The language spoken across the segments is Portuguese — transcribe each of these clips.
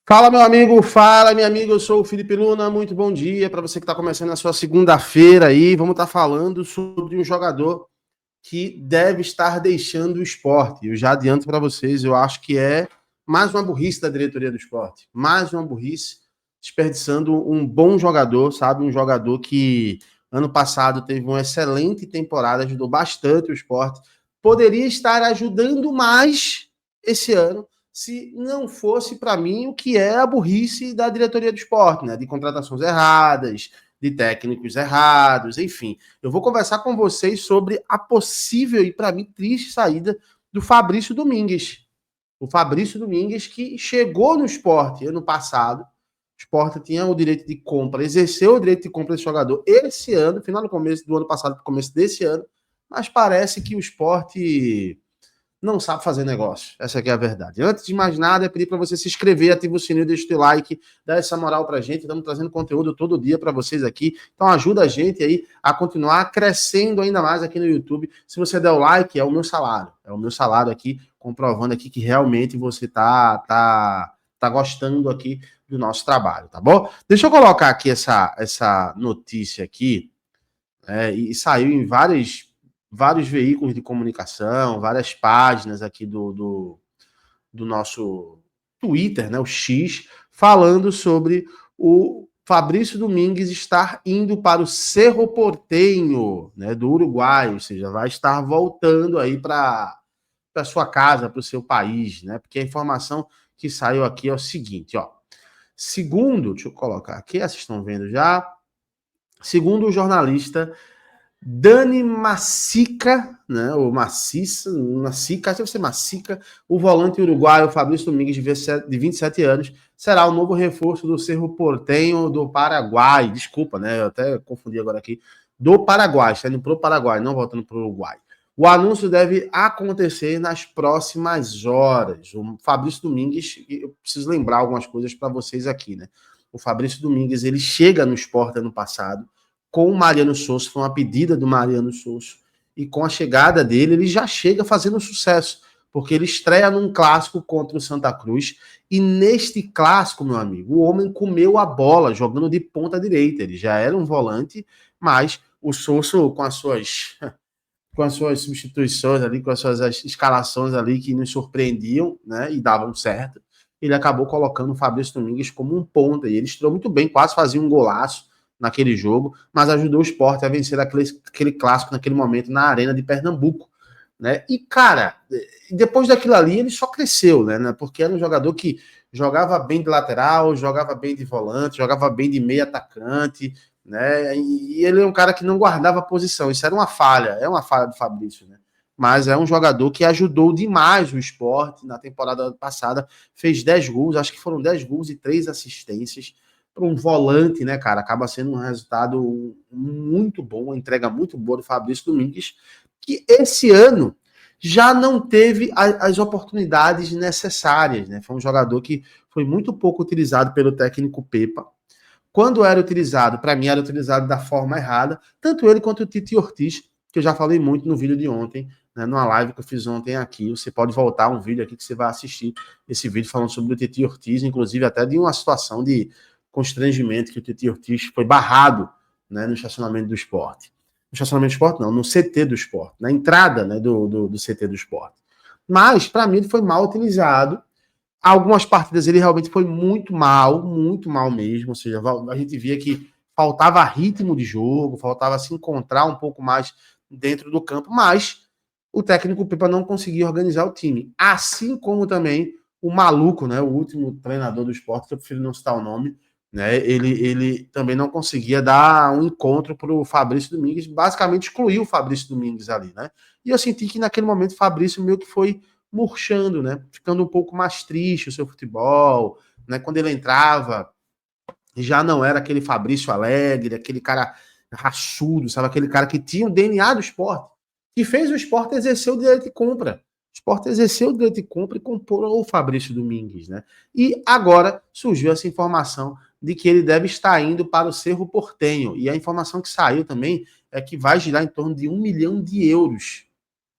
Fala, meu amigo, fala, minha amiga, eu sou o Felipe Luna, muito bom dia para você que está começando a sua segunda-feira aí. Vamos estar falando sobre um jogador que deve estar deixando o esporte. Eu já adianto para vocês, eu acho que é mais uma burrice da diretoria do esporte, mais uma burrice, desperdiçando um bom jogador, sabe? Um jogador que ano passado teve uma excelente temporada, ajudou bastante o esporte, poderia estar ajudando mais esse ano se não fosse para mim o que é a burrice da diretoria do esporte, né? De contratações erradas, de técnicos errados, enfim. Eu vou conversar com vocês sobre a possível e, para mim, triste saída do Fabrício Domingues. O Fabrício Domingues, que chegou no esporte ano passado. O esporte tinha o direito de compra, exerceu o direito de compra desse jogador esse ano, final do começo do ano passado para o começo desse ano, mas parece que o esporte não sabe fazer negócio. Essa aqui é a verdade. Antes de mais nada, é pedir para você se inscrever, ativa o sininho, deixa o teu like, dá essa moral pra gente. Estamos trazendo conteúdo todo dia para vocês aqui. Então ajuda a gente aí a continuar crescendo ainda mais aqui no YouTube. Se você der o like, é o meu salário. É o meu salário aqui, comprovando aqui que realmente você tá gostando aqui do nosso trabalho, tá bom? Deixa eu colocar aqui essa notícia aqui, e saiu em vários veículos de comunicação, várias páginas aqui do nosso Twitter, né, o X, falando sobre o Fabrício Domingues estar indo para o Cerro Porteño, né, do Uruguai, ou seja, vai estar voltando aí para sua casa, para o seu país, né? Porque a informação que saiu aqui é o seguinte, ó. Segundo, deixa eu colocar aqui, vocês estão vendo já. Segundo o jornalista Dani Massica, né, ou Massica, acho que deve ser Massica, o volante uruguaio Fabrício Domingues, de 27 anos, será o novo reforço do Cerro Porteño do Paraguai. Desculpa, né, eu até confundi agora aqui. Do Paraguai, está indo para o Paraguai, não voltando para o Uruguai. O anúncio deve acontecer nas próximas horas. O Fabrício Domingues, eu preciso lembrar algumas coisas para vocês aqui, né? O Fabrício Domingues, ele chega no Sport ano passado, com o Mariano Souza, foi uma pedida do Mariano Souza, e com a chegada dele, ele já chega fazendo sucesso, porque ele estreia num clássico contra o Santa Cruz, e neste clássico, meu amigo, o homem comeu a bola, jogando de ponta direita, ele já era um volante, mas o Souza, com as suas substituições ali, com as suas escalações ali que nos surpreendiam, né, e davam certo, ele acabou colocando o Fabrício Domingues como um ponta, e ele estreou muito bem, quase fazia um golaço naquele jogo, mas ajudou o Sport a vencer aquele clássico naquele momento na Arena de Pernambuco, né? E, cara, depois daquilo ali, ele só cresceu, né? Porque era um jogador que jogava bem de lateral, jogava bem de volante, jogava bem de meio atacante, né? E ele é um cara que não guardava posição. Isso era uma falha, é uma falha do Fabrício, né? Mas é um jogador que ajudou demais o Sport na temporada passada, fez 10 gols, acho que foram 10 gols e 3 assistências para um volante, né, cara? Acaba sendo um resultado muito bom, uma entrega muito boa do Fabrício Domingues, que esse ano já não teve as oportunidades necessárias, né? Foi um jogador que foi muito pouco utilizado pelo técnico Pepa. Quando era utilizado, para mim era utilizado da forma errada, tanto ele quanto o Titi Ortiz, que eu já falei muito no vídeo de ontem, né, numa live que eu fiz ontem aqui. Você pode voltar um vídeo aqui que você vai assistir esse vídeo falando sobre o Titi Ortiz, inclusive até de uma situação de constrangimento que o Titi Ortiz foi barrado, né, no estacionamento do esporte. No estacionamento do esporte, não, no CT do esporte, na entrada, né, do CT do esporte. Mas, para mim, ele foi mal utilizado. Algumas partidas ele realmente foi muito mal mesmo. Ou seja, a gente via que faltava ritmo de jogo, faltava se encontrar um pouco mais dentro do campo, mas o técnico Pepa não conseguia organizar o time. Assim como também o maluco, né, o último treinador do esporte, que eu prefiro não citar o nome, né, ele também não conseguia dar um encontro para o Fabrício Domingues, basicamente excluiu o Fabrício Domingues ali, né? E eu senti que naquele momento o Fabrício meio que foi murchando, né? Ficando um pouco mais triste o seu futebol, né? Quando ele entrava, já não era aquele Fabrício Alegre, aquele cara raçudo, sabe? Aquele cara que tinha o DNA do esporte, que fez o esporte exercer o direito de compra. O esporte exerceu o direito de compra e comprou o Fabrício Domingues, né? E agora surgiu essa informação de que ele deve estar indo para o Cerro Porteño. E a informação que saiu também é que vai girar em torno de 1 milhão de euros,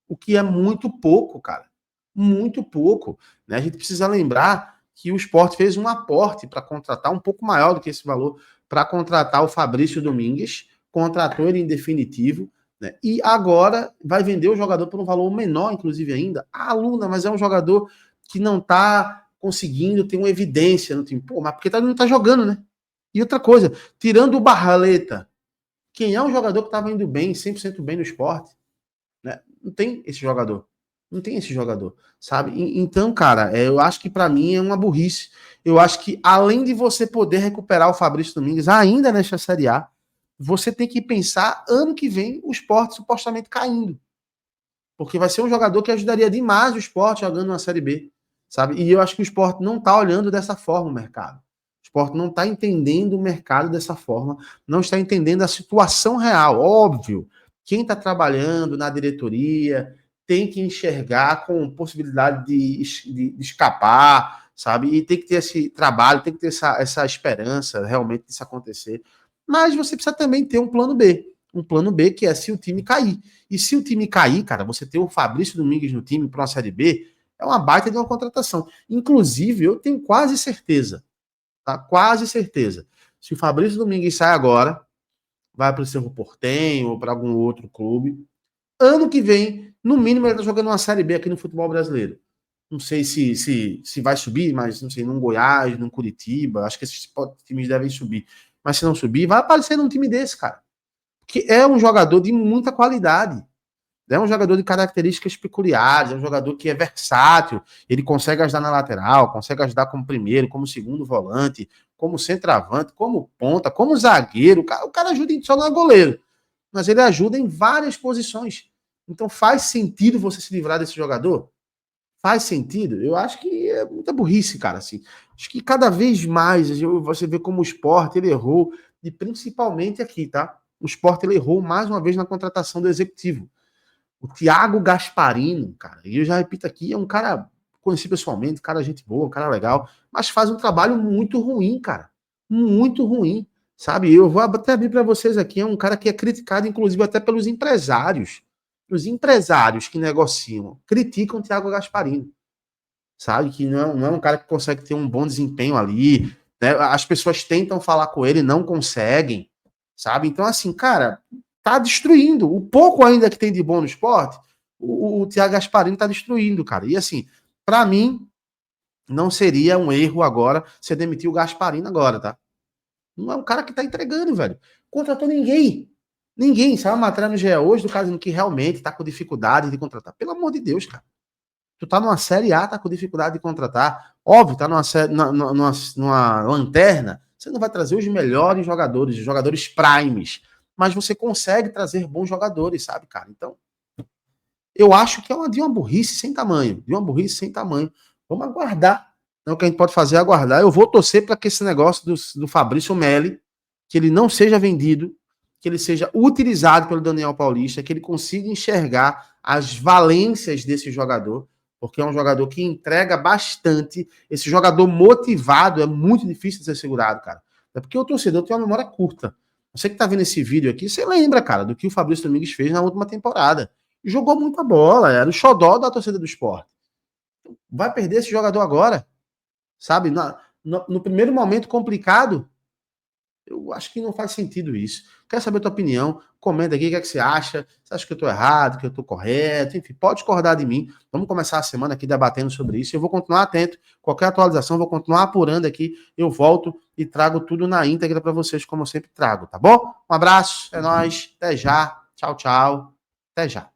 o que é muito pouco, cara. Muito pouco. Né? A gente precisa lembrar que o Sport fez um aporte para contratar, um pouco maior do que esse valor, para contratar o Fabrício Domingues, contratou ele em definitivo, né? E agora vai vender o jogador por um valor menor, inclusive ainda. Ah, Luna, mas é um jogador que não está conseguindo ter uma evidência no time. Pô, mas porque não está jogando, né? E outra coisa, tirando o Barleta, quem é um jogador que estava indo bem, 100% bem no Sport? Né? Não tem esse jogador. Não tem esse jogador, sabe? Então, cara, eu acho que para mim é uma burrice. Eu acho que além de você poder recuperar o Fabrício Domingues ainda nesta Série A, você tem que pensar ano que vem o Sport supostamente caindo. Porque vai ser um jogador que ajudaria demais o Sport jogando na Série B, sabe? E eu acho que o Sport não tá olhando dessa forma o mercado. O Sport não tá entendendo o mercado dessa forma, não está entendendo a situação real. Óbvio, quem está trabalhando na diretoria tem que enxergar com possibilidade de escapar, sabe? E tem que ter esse trabalho, tem que ter essa esperança realmente disso acontecer. Mas você precisa também ter um plano B. Um plano B que é se o time cair. E se o time cair, cara, você ter o Fabrício Domingues no time para uma Série B é uma baita de uma contratação. Inclusive, eu tenho quase certeza, tá? Quase certeza. Se o Fabrício Domingues sai agora, vai para o Cerro Porteño ou para algum outro clube, ano que vem, no mínimo, ele está jogando uma Série B aqui no futebol brasileiro. Não sei se vai subir, mas não sei, num Goiás, num Curitiba, acho que esses times devem subir. Mas se não subir, vai aparecer num time desse, cara. Que é um jogador de muita qualidade. É um jogador de características peculiares, é um jogador que é versátil, ele consegue ajudar na lateral, consegue ajudar como primeiro, como segundo volante, como centroavante, como ponta, como zagueiro. O cara ajuda só não é goleiro, mas ele ajuda em várias posições. Então faz sentido você se livrar desse jogador? Faz sentido? Eu acho que é muita burrice, cara. Assim. Acho que cada vez mais você vê como o Sport ele errou, e principalmente aqui, tá? O Sport ele errou mais uma vez na contratação do executivo. O Thiago Gasparino, cara, e eu já repito aqui, é um cara conheci pessoalmente, cara gente boa, um cara legal, mas faz um trabalho muito ruim, cara. Muito ruim, sabe? Eu vou até abrir para vocês aqui, é um cara que é criticado, inclusive, até pelos empresários. Os empresários que negociam criticam o Thiago Gasparino, sabe? Que não é um cara que consegue ter um bom desempenho ali, né? As pessoas tentam falar com ele, não conseguem, sabe? Então, assim, cara, tá destruindo. O pouco ainda que tem de bom no esporte, o Thiago Gasparino tá destruindo, cara. E assim, para mim, não seria um erro agora você demitir o Gasparino agora, tá? Não é um cara que tá entregando, velho. Contratou ninguém. Ninguém. Sabe a matéria no GE hoje do cara dizendo que realmente tá com dificuldade de contratar. Pelo amor de Deus, cara. Tu tá numa Série A, tá com dificuldade de contratar. Óbvio, tá numa lanterna. Você não vai trazer os melhores jogadores, os jogadores primes. Mas você consegue trazer bons jogadores, sabe, cara? Então, eu acho que é de uma burrice sem tamanho. De uma burrice sem tamanho. Vamos aguardar. Então, o que a gente pode fazer é aguardar. Eu vou torcer para que esse negócio do Fabrício Meli, que ele não seja vendido, que ele seja utilizado pelo Daniel Paulista, que ele consiga enxergar as valências desse jogador, porque é um jogador que entrega bastante. Esse jogador motivado é muito difícil de ser segurado, cara. É porque o torcedor tem uma memória curta. Você que tá vendo esse vídeo aqui, você lembra, cara, do que o Fabrício Domingues fez na última temporada. Jogou muita bola, era o xodó da torcida do esporte. Vai perder esse jogador agora, sabe? No primeiro momento complicado, eu acho que não faz sentido isso. Quer saber a tua opinião? Comenta aqui o que, é que você acha. Você acha que eu estou errado, que eu estou correto? Enfim, pode discordar de mim. Vamos começar a semana aqui debatendo sobre isso. Eu vou continuar atento. Qualquer atualização, vou continuar apurando aqui. Eu volto e trago tudo na íntegra para vocês, como eu sempre trago, tá bom? Um abraço, é nóis. Até já. Tchau, tchau. Até já.